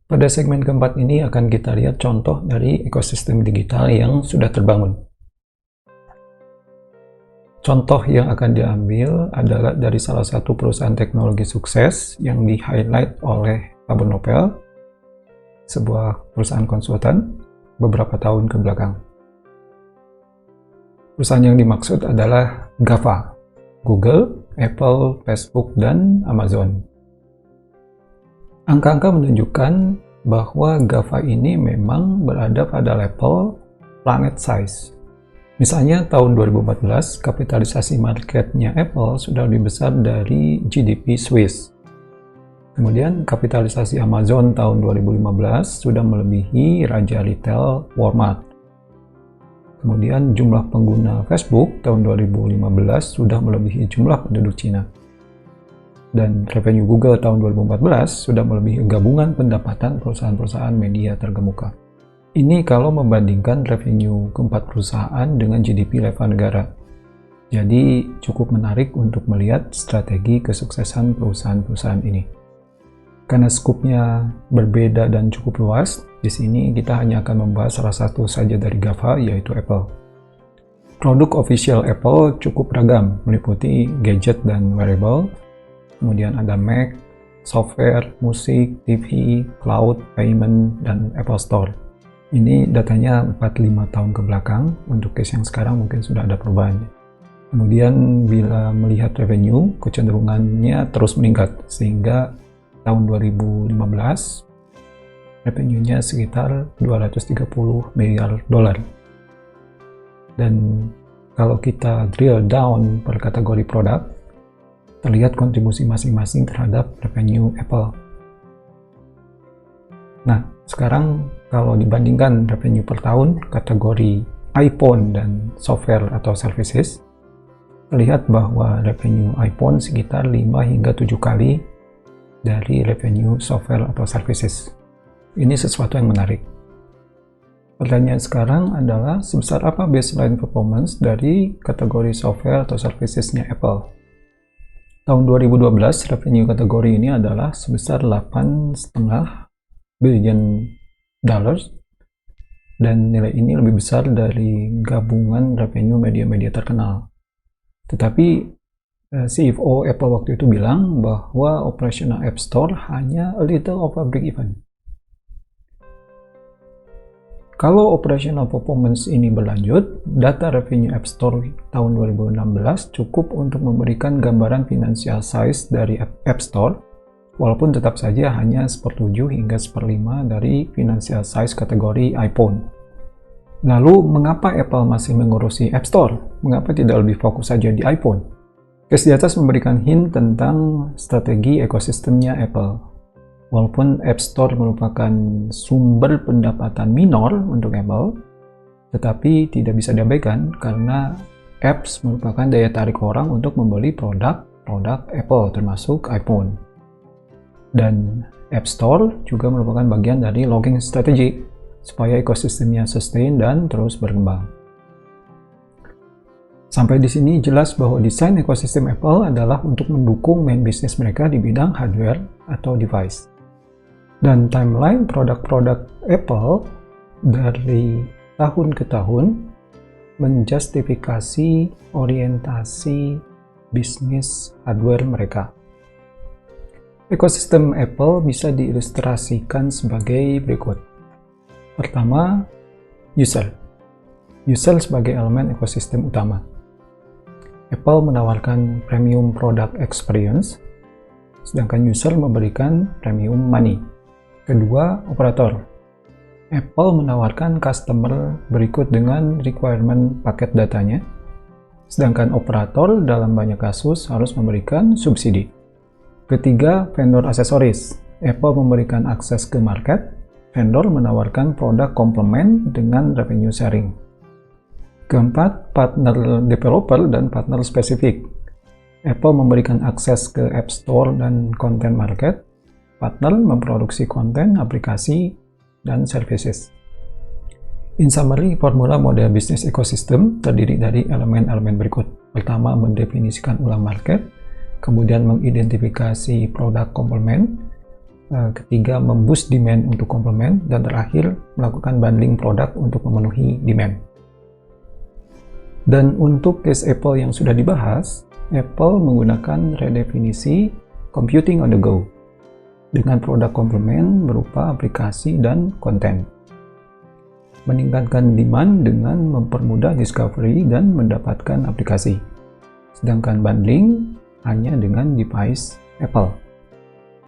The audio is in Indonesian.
Pada segmen keempat ini akan kita lihat contoh dari ekosistem digital yang sudah terbangun. Contoh yang akan diambil adalah dari salah satu perusahaan teknologi sukses yang di-highlight oleh Tabur Nopel, sebuah perusahaan konsultan beberapa tahun ke belakang. Perusahaan yang dimaksud adalah GAFA, Google, Apple, Facebook, dan Amazon. Angka-angka menunjukkan bahwa GAFA ini memang berada pada level planet size. Misalnya tahun 2014, kapitalisasi marketnya Apple sudah lebih besar dari GDP Swiss. Kemudian kapitalisasi Amazon tahun 2015 sudah melebihi raja retail Walmart. Kemudian jumlah pengguna Facebook tahun 2015 sudah melebihi jumlah penduduk Cina. Dan revenue Google tahun 2014 sudah melebihi gabungan pendapatan perusahaan-perusahaan media terkemuka. Ini kalau membandingkan revenue keempat perusahaan dengan GDP level negara. Jadi cukup menarik untuk melihat strategi kesuksesan perusahaan-perusahaan ini. Karena skupnya berbeda dan cukup luas, di sini kita hanya akan membahas salah satu saja dari GAFA, yaitu Apple. Produk official Apple cukup ragam, meliputi gadget dan wearable. Kemudian ada Mac, software, musik, TV, cloud, payment, dan Apple Store. Ini datanya 4-5 tahun ke belakang, untuk case yang sekarang mungkin sudah ada perubahan. Kemudian bila melihat revenue, kecenderungannya terus meningkat, sehingga tahun 2015, revenue-nya sekitar 230 miliar dolar. Dan kalau kita drill down per kategori produk, terlihat kontribusi masing-masing terhadap revenue Apple. Nah, sekarang kalau dibandingkan revenue per tahun kategori iPhone dan software atau services, terlihat bahwa revenue iPhone sekitar 5 hingga 7 kali dari revenue software atau services. Ini sesuatu yang menarik. Pertanyaan sekarang adalah sebesar apa baseline performance dari kategori software atau servicesnya Apple? Tahun 2012, revenue kategori ini adalah sebesar 8,5 billion dollars, dan nilai ini lebih besar dari gabungan revenue media-media terkenal. Tetapi CFO Apple waktu itu bilang bahwa operational App Store hanya a little over break-even. Kalau operational performance ini berlanjut, data revenue App Store tahun 2016 cukup untuk memberikan gambaran financial size dari App Store, walaupun tetap saja hanya 1/7 hingga 1/5 dari financial size kategori iPhone. Lalu, mengapa Apple masih mengurusi App Store? Mengapa tidak lebih fokus saja di iPhone? Case di atas memberikan hint tentang strategi ekosistemnya Apple. Walaupun App Store merupakan sumber pendapatan minor untuk Apple, tetapi tidak bisa diabaikan karena apps merupakan daya tarik orang untuk membeli produk Apple, termasuk iPhone. Dan App Store juga merupakan bagian dari logging strategi supaya ekosistemnya sustain dan terus berkembang. Sampai di sini jelas bahwa desain ekosistem Apple adalah untuk mendukung main bisnis mereka di bidang hardware atau device. Dan timeline produk-produk Apple dari tahun ke tahun menjustifikasi orientasi bisnis hardware mereka. Ekosistem Apple bisa diilustrasikan sebagai berikut. Pertama, user. User sebagai elemen ekosistem utama. Apple menawarkan premium product experience, sedangkan user memberikan premium money. Kedua, operator. Apple menawarkan customer berikut dengan requirement paket datanya, sedangkan operator dalam banyak kasus harus memberikan subsidi. Ketiga, vendor aksesoris. Apple memberikan akses ke market, vendor menawarkan produk komplement dengan revenue sharing. Keempat, partner developer dan partner spesifik. Apple memberikan akses ke App Store dan content market, partner memproduksi konten, aplikasi, dan services. In summary, formula model bisnis ekosistem terdiri dari elemen-elemen berikut. Pertama, mendefinisikan ulang market, kemudian mengidentifikasi produk komplement, ketiga memboost demand untuk komplement, dan terakhir melakukan bundling produk untuk memenuhi demand. Dan untuk case Apple yang sudah dibahas, Apple menggunakan redefinisi computing on the go dengan produk komplement berupa aplikasi dan konten, meningkatkan demand dengan mempermudah discovery dan mendapatkan aplikasi, sedangkan bundling hanya dengan device Apple.